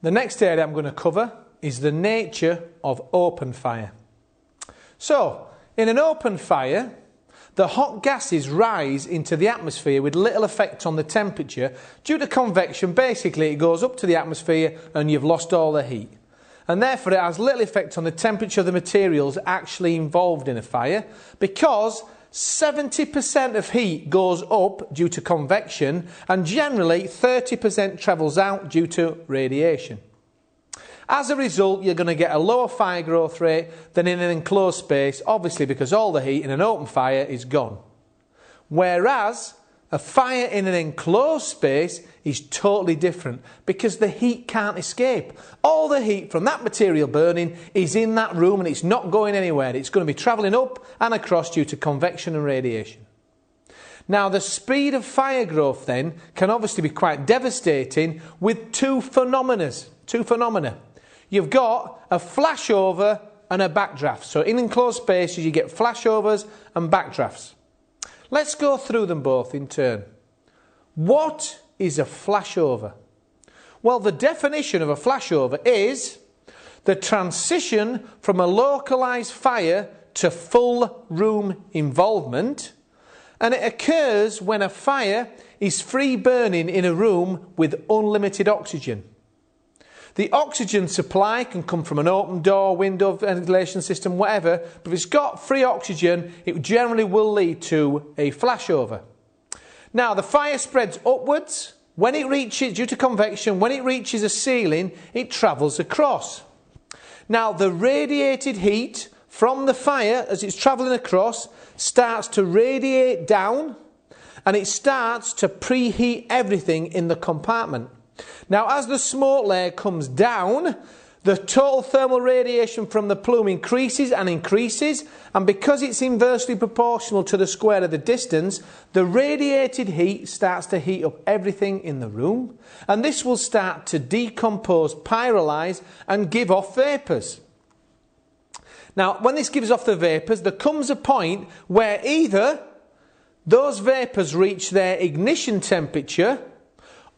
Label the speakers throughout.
Speaker 1: The next area I'm going to cover is the nature of open fire. So, in an open fire, the hot gases rise into the atmosphere with little effect on the temperature. Due to convection, basically it goes up to the atmosphere and you've lost all the heat. And therefore it has little effect on the temperature of the materials actually involved in a fire, because 70% of heat goes up due to convection and generally 30% travels out due to radiation. As a result, you're going to get a lower fire growth rate than in an enclosed space, obviously because all the heat in an open fire is gone. Whereas a fire in an enclosed space is totally different because the heat can't escape. All the heat from that material burning is in that room and it's not going anywhere. It's going to be travelling up and across due to convection and radiation. Now, the speed of fire growth then can obviously be quite devastating with two phenomena. You've got a flashover and a backdraft. So in enclosed spaces you get flashovers and backdrafts. Let's go through them both in turn. What is a flashover? Well, the definition of a flashover is the transition from a localised fire to full room involvement, and it occurs when a fire is free burning in a room with unlimited oxygen. The oxygen supply can come from an open door, window, ventilation system, whatever, but if it's got free oxygen, it generally will lead to a flashover. Now, the fire spreads upwards. When it reaches, due to convection, when it reaches a ceiling, it travels across. Now, the radiated heat from the fire, as it's travelling across, starts to radiate down, and it starts to preheat everything in the compartment. Now, as the smoke layer comes down, the total thermal radiation from the plume increases and increases, and because it's inversely proportional to the square of the distance, the radiated heat starts to heat up everything in the room, and this will start to decompose, pyrolyse, and give off vapours. Now, when this gives off the vapours, there comes a point where either those vapours reach their ignition temperature,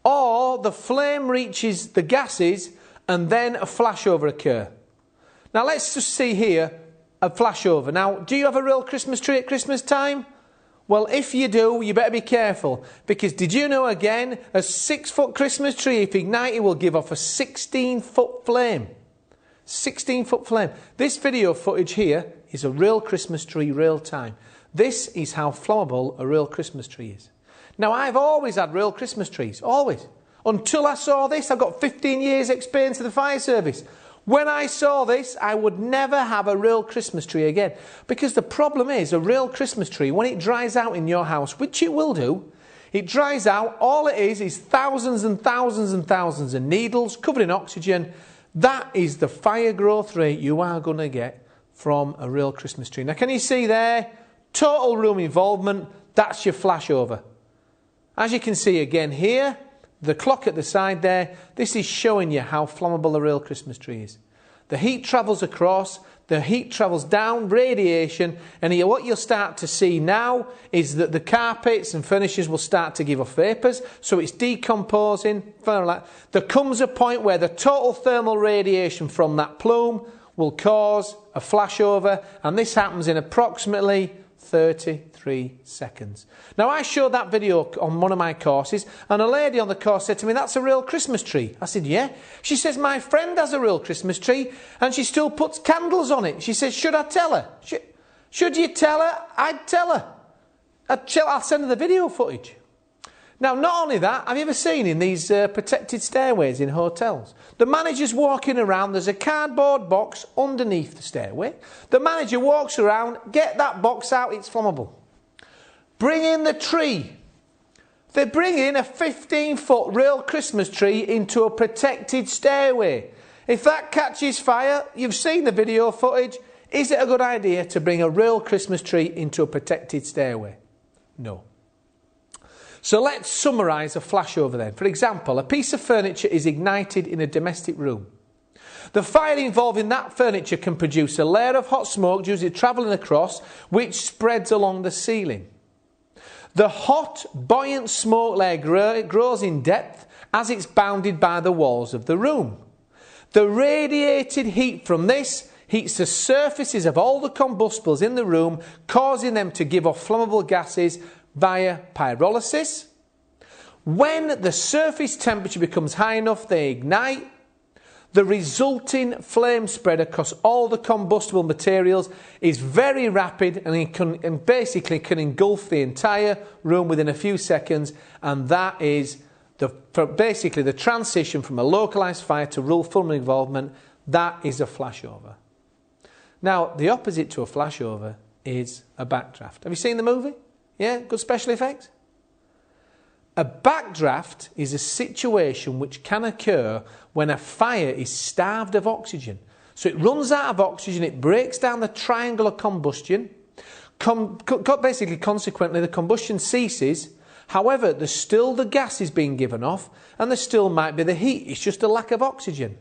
Speaker 1: or the flame reaches the gases and then a flashover occurs. Now let's just see here a flashover. Now, do you have a real Christmas tree at Christmas time? Well, if you do, you better be careful, because did you know again, a 6-foot Christmas tree, if ignited, will give off a 16-foot flame. 16-foot flame. This video footage here is a real Christmas tree, real time. This is how flammable a real Christmas tree is. Now, I've always had real Christmas trees, always. Until I saw this, I've got 15 years experience of the fire service. When I saw this, I would never have a real Christmas tree again. Because the problem is, a real Christmas tree, when it dries out in your house, which it will do, it dries out, all it is thousands and thousands and thousands of needles covered in oxygen. That is the fire growth rate you are going to get from a real Christmas tree. Now, can you see there? Total room involvement, that's your flashover. As you can see again here, the clock at the side there, this is showing you how flammable a real Christmas tree is. The heat travels across, the heat travels down, radiation, and here what you'll start to see now is that the carpets and furnishings will start to give off vapours, so it's decomposing. There comes a point where the total thermal radiation from that plume will cause a flashover, and this happens in approximately 33 seconds. Now, I showed that video on one of my courses, and a lady on the course said to me, "That's a real Christmas tree." I said, "Yeah." She says, "My friend has a real Christmas tree and she still puts candles on it." She says, "Should I tell her?" Should you tell her? I'd tell her. I'll send her the video footage. Now, not only that, have you ever seen in these protected stairways in hotels? The manager's walking around, there's a cardboard box underneath the stairway. The manager walks around, get that box out, it's flammable. Bring in the tree. They bring in a 15-foot real Christmas tree into a protected stairway. If that catches fire, you've seen the video footage, is it a good idea to bring a real Christmas tree into a protected stairway? No. So let's summarise a flashover then. For example, a piece of furniture is ignited in a domestic room. The fire involving that furniture can produce a layer of hot smoke usually travelling across, which spreads along the ceiling. The hot, buoyant smoke layer grows in depth as it's bounded by the walls of the room. The radiated heat from this heats the surfaces of all the combustibles in the room, causing them to give off flammable gases via pyrolysis. When the surface temperature becomes high enough, they ignite. The resulting flame spread across all the combustible materials is very rapid and basically can engulf the entire room within a few seconds, and that is basically the transition from a localised fire to real full involvement. That is a flashover. Now, the opposite to a flashover is a backdraft. Have you seen the movie? Yeah, good special effects? A backdraft is a situation which can occur when a fire is starved of oxygen. So it runs out of oxygen, it breaks down the triangle of combustion, basically consequently the combustion ceases. However, there's still the gases being given off and there still might be the heat, it's just a lack of oxygen.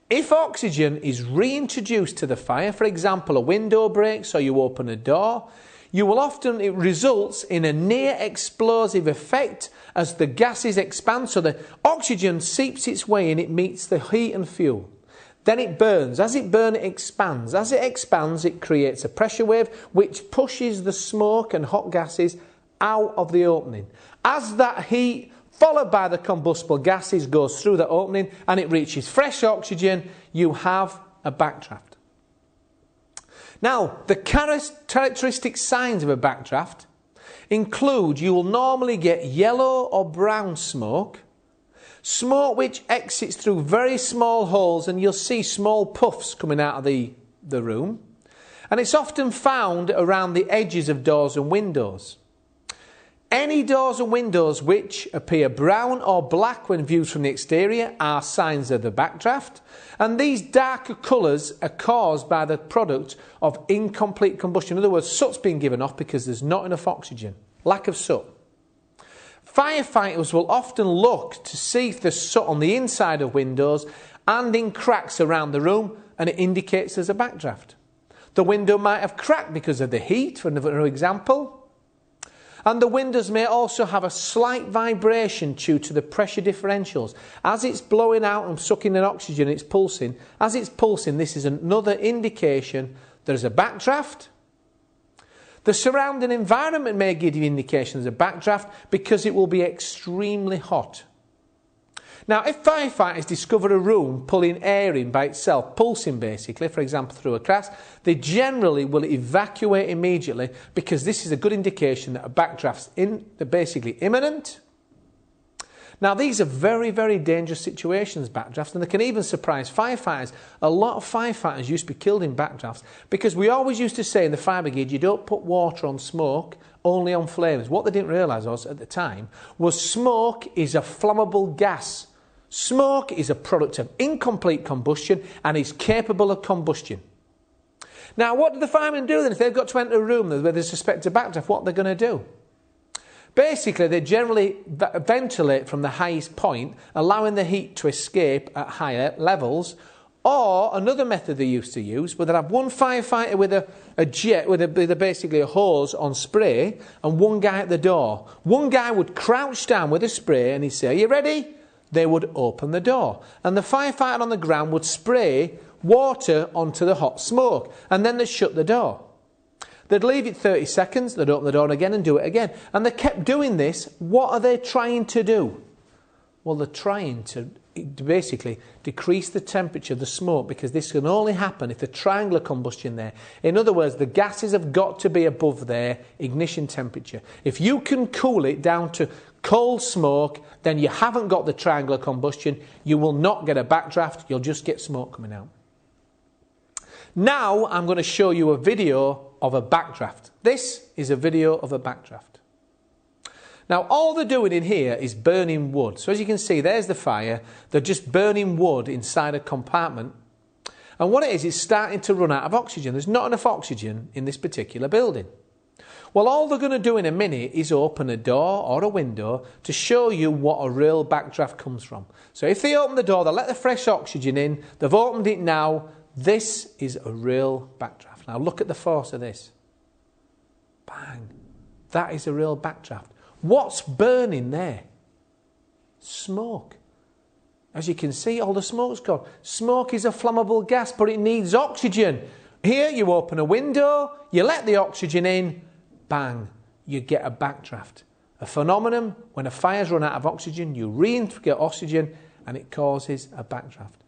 Speaker 1: If oxygen is reintroduced to the fire, for example, a window breaks or you open a door, it results in a near explosive effect as the gases expand, so the oxygen seeps its way in, it meets the heat and fuel. Then it burns. As it burns, it expands. As it expands, it creates a pressure wave which pushes the smoke and hot gases out of the opening. As that heat, followed by the combustible gases, goes through the opening and it reaches fresh oxygen, you have a backdraft. Now, the characteristic signs of a backdraft include you will normally get yellow or brown smoke, smoke which exits through very small holes, and you'll see small puffs coming out of the room, and it's often found around the edges of doors and windows. Any doors and windows which appear brown or black when viewed from the exterior are signs of the backdraft, and these darker colours are caused by the product of incomplete combustion. In other words, soot's being given off because there's not enough oxygen, lack of soot. Firefighters will often look to see if there's soot on the inside of windows and in cracks around the room, and it indicates there's a backdraft. The window might have cracked because of the heat, for another example. And the windows may also have a slight vibration due to the pressure differentials. As it's blowing out and sucking in oxygen, it's pulsing. As it's pulsing, this is another indication there's a backdraft. The surrounding environment may give you indications of backdraft because it will be extremely hot. Now, if firefighters discover a room pulling air in by itself, pulsing basically, for example through a crack, they generally will evacuate immediately because this is a good indication that a backdraft's basically imminent. Now, these are very, very dangerous situations, backdrafts, and they can even surprise firefighters. A lot of firefighters used to be killed in backdrafts because we always used to say in the fire brigade, you don't put water on smoke, only on flames. What they didn't realise was, at the time, was smoke is a flammable gas. Smoke is a product of incomplete combustion and is capable of combustion. Now, what do the firemen do then if they've got to enter a room where they suspect a backdraft? What are they going to do? Basically, they generally ventilate from the highest point, allowing the heat to escape at higher levels. Or another method they used to use, where they'd have one firefighter with a jet, with basically a hose on spray, and one guy at the door. One guy would crouch down with a spray and he'd say, "Are you ready?" They would open the door. And the firefighter on the ground would spray water onto the hot smoke. And then they'd shut the door. They'd leave it 30 seconds, they'd open the door again and do it again. And they kept doing this. What are they trying to do? Well, they're trying to basically decrease the temperature of the smoke, because this can only happen if the triangular combustion there. In other words, the gases have got to be above their ignition temperature. If you can cool it down to cold smoke, then you haven't got the triangular combustion. You will not get a backdraft. You'll just get smoke coming out. Now I'm going to show you a video of a backdraft. This is a video of a backdraft. Now, all they're doing in here is burning wood. So as you can see, there's the fire. They're just burning wood inside a compartment. And what it is, it's starting to run out of oxygen. There's not enough oxygen in this particular building. Well, all they're going to do in a minute is open a door or a window to show you what a real backdraft comes from. So if they open the door, they'll let the fresh oxygen in. They've opened it now. This is a real backdraft. Now look at the force of this. Bang. That is a real backdraft. What's burning there? Smoke. As you can see, all the smoke's gone. Smoke is a flammable gas, but it needs oxygen. Here, you open a window, you let the oxygen in, bang, you get a backdraft. A phenomenon, when a fire's run out of oxygen, you re-get oxygen and it causes a backdraft.